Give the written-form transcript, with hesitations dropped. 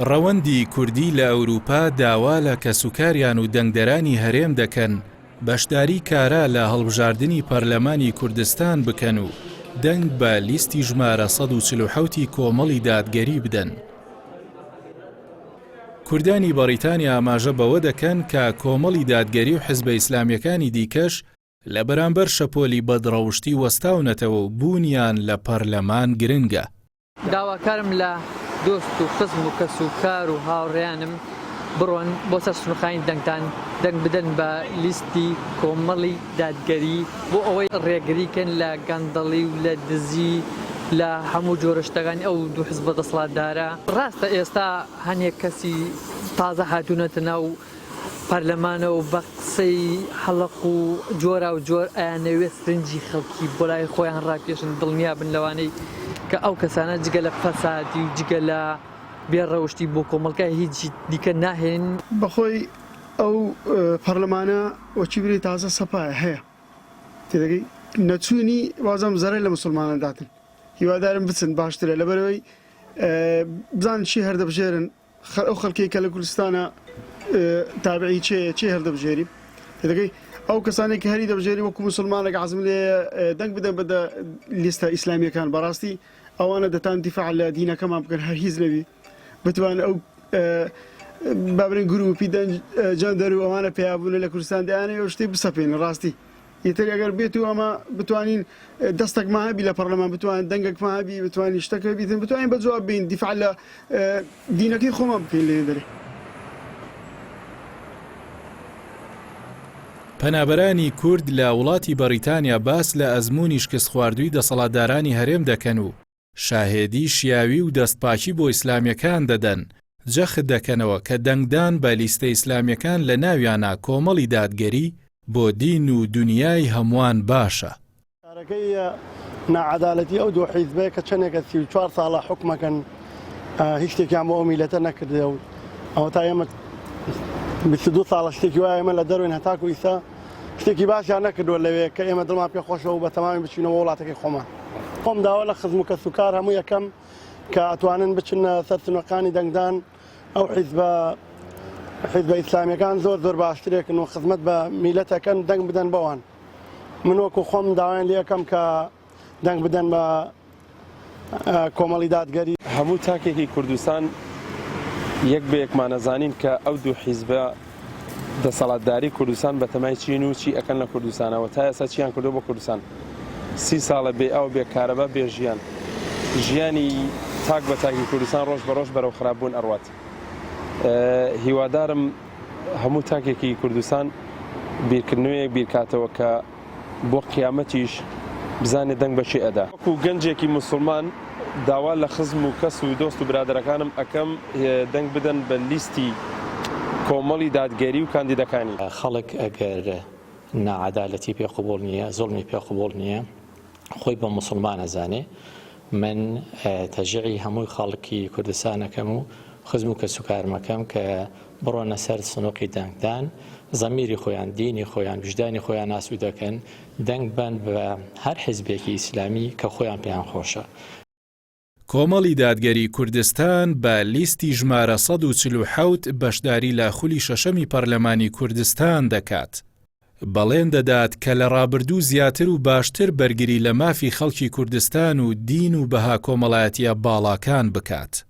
ڕەوەندی کوردی لە ئەوروپا داوا لە کەسوکاریان و دەنگدەرانی هەرێم دەکەن بەشداری کارا لە هەڵبژاردنی پەرلەمانی کوردستان بکەن و دەنگ بە لیستی ژمارە 147 کۆمەڵی دادگەری بدەن. کوردانی بەریتانیا ئاماژە بەوە دەکەن کە کۆمەڵی دادگەری و حیزبە ئیسلامیەکانی دیکەش لە بەرامبەر شەپۆلی بەدڕەوشتی وەستاونەتەوە و بوونیان لە پەرلەمان گرنگە. داواکارم لە دۆست و خزم و کەسوکار و هاوڕێیانم بڕۆن بۆ سەر سنووخانی دەنگتان دەنگ بدەن بە لیستی کۆمەڵی دادگەری بۆ ئەوەی ڕێگریکەن لە گەندەڵی و لە دزی لە هەموو جۆرە شتەکانی ئەو دوو حیزبە دەسەڵاتدارە. ڕاستە ئێستا هەنێک کەسی تازە هاتوونەتە ناو پەرلەمانە و بە قسەی هەڵق و جۆرا و جۆر ئەیانەوێت سرنجی خەڵکی بۆ لای خۆیان ڕاکێشن دڵنیا بن لەوانەی کە ئەو کەسانە جگە لە فەسادی و جگە لە بێڕەوشتی بۆ کۆمەڵگای هیچ دیکە ناهێن. بەخۆی ئەو پەرلەمانە وەچیبری تازە سەپایە هەیە تێدەگەی نەچوونی وازەم زەرەی لە موسڵمانەداتن هیوادارم بچن باشترە لەبەرەوەی بزان چی هەردەبژێرن ئەو خەڵکی کە لە کوردستانە تابعی چێ هەردەبژێری تێدەگەی ئەو کەسانێک هەری دەبژێری وەکو موسڵمانێک عەزم لێ دەنگ بدەن بە لیستە ئیسلامیەکان بەڕاستی ئەوانە دەتان دیفاع لە دینەکەمان بکەن هەر هیچ نەبی بتوان ئەو بابرین گروپی جەندەر و ئەوانە پیابوون لە کوردستان دەیانەوە شتێ بسەپێن ڕاستی ئیتر ئەگەر بێت و ئەمە بتوانین دەستێکمان هەبی لە پەرلەمان بتوان دەنگێکمان هەبی بتوانین شتەکە بیتن بتوانین بەجواب بین دیفاع لە دینەکەی خۆمان بکەین لێ دەرێ. پەنابەرانی کورد لە وڵاتی بەریتانیا باس لە ئەزموونی شکست خواردووی دەسەڵاتدارانی هەرێم دەکەن و شاهێدی شیاوی و دەستپاکی بۆ ئیسلامیەکان دەدەن جەخت دەکەنەوە کە دەنگدان بە لیستە ئیسلامیەکان لە ناویانە کۆمەڵی دادگەری بۆ دین و دنیای هەمووان باشە. کارەکەی ناعەدالەتی ئەو دوو حیزبەیە کە چەندێکە 34 ساڵە حکومەکەن هیچ شتێکیان بۆ ئەو میلەتە نەکردێ و ئەوە تا ئێمە 22 ساڵە شتێکی وایە ئێمە لە دەروین هەتاکو ئیستا شتێکی باشیان نەکردووە لەوێ کە ئێمە دڵمان پێ خۆشەوە و بە تەمامی بچینەوە وڵاتەکەی خۆمان. خۆم داوا لە خزم و کەسوکار هەموو یەکەم کە ئەتوانن بچنە سەر سنووەکانی دەنگدان ئەو حیزبە ئیسلامیەکان زۆر باشترێکن و خزمەت بە میلەتەکەن دەنگ بدەن بەوان. من وەکو خۆم داوایان لێ یەکەم کە دەنگ بدەن بە کۆمەڵی دادگەری. هەموو تاکێکی کوردستان یەک بە یەکمان نەزانین کە ئەو دوو حیزبە دەسەڵاتداری کوردستان بە تەمای چین و چی ئەکەن لە کوردستانەوە تا ئێستا چیان کردو بۆ کوردستان 30 ساڵە بێ ئەو بێ کارەبا بێ ژیانی تاک بە تاکی کوردستان ڕۆژ بە ڕۆژ بەرەو خراپبوون ئەڕوات. هیوادارم هەموو تاکێکی کوردستان بیرکردنەوەیەک بیرکاتەوە کە بۆ قیامەتیش بزانێت دەنگ بەشی ئەدا. وەکو گەنجێکی موسڵمان داوا لە خزم و کەس و دۆست و برادەرەکانم ئەەکەم دەنگ بدەن بە لیستی کۆمەڵی دادگەری و کاندیدەکانی. خەڵک ئەگەر ناعەدالەتی پێ قبوڵ نییە زوڵمی پێ قبوڵ نییە خۆی بە موسڵمان ئەزانێ من تەژیعی هەمووی خەڵکی کوردستانەکەم و خزم و کەسوکارمەکەم کە بڕۆنە سەر سنووقی دەنگدان زەمیری خۆیان دینی خۆیان وجدانی خۆیان ئاسوود دەکەن دەنگ بن بە هەر حیزبێکی ئیسلامی کە خۆیان پێیان خۆشە. کۆمەڵی دادگەری کوردستان بە لیستی ژمارە 147 بەشداری لە خولی شەشەمی پەرلەمانی کوردستان دەکات. بەڵێن دەدات کە لە ڕابردوو زیاتر و باشتر بەرگری لە مافی خەڵکی کوردستان و دین و بەها کۆمەڵایەتیە باڵاکان بکات.